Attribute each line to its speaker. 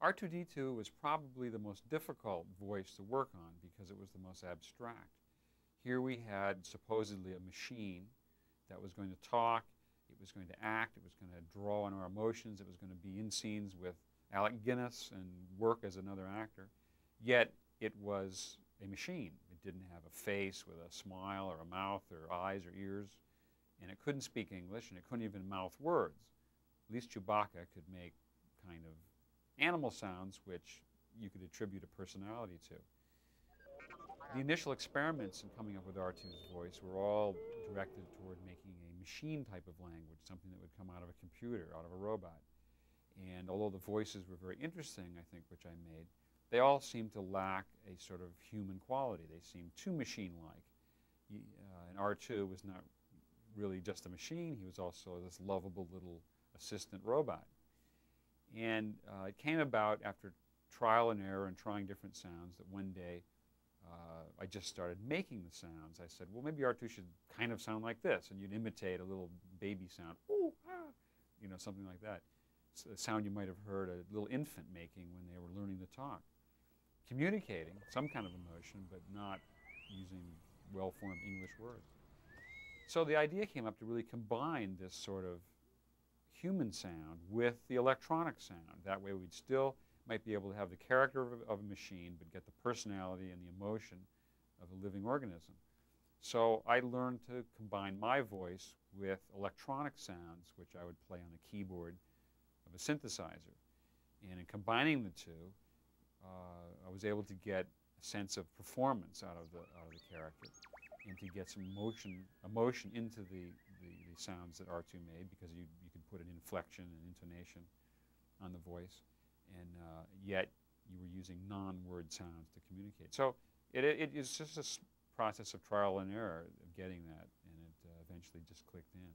Speaker 1: R2-D2 was probably the most difficult voice to work on because it was the most abstract. Here we had supposedly a machine that was going to talk, it was going to act, it was going to draw on our emotions, it was going to be in scenes with Alec Guinness and work as another actor, yet it was a machine. It didn't have a face with a smile or a mouth or eyes or ears, and it couldn't speak English, and it couldn't even mouth words. At least Chewbacca could make kind of animal sounds which you could attribute a personality to. The initial experiments in coming up with R2's voice were all directed toward making a machine type of language, something that would come out of a computer, out of a robot. And although the voices were very interesting, I think, which I made, they all seemed to lack a sort of human quality. They seemed too machine-like. And R2 was not really just a machine. He was also this lovable little assistant robot. And it came about after trial and error and trying different sounds that one day I just started making the sounds. I said, well, maybe R2 should kind of sound like this, and you'd imitate a little baby sound, ooh, ah, you know, something like that. It's a sound you might have heard a little infant making when they were learning to talk. Communicating some kind of emotion, but not using well-formed English words. So the idea came up to really combine this sort of human sound with the electronic sound. That way we'd still might be able to have the character of a machine, but get the personality and the emotion of a living organism. So I learned to combine my voice with electronic sounds, which I would play on a keyboard of a synthesizer. And in combining the two, I was able to get a sense of performance out of the character, and to get some emotion into the sounds that R2 made, because you could put an inflection and intonation on the voice, and yet you were using non-word sounds to communicate. So it is just a process of trial and error of getting that, and it eventually just clicked in.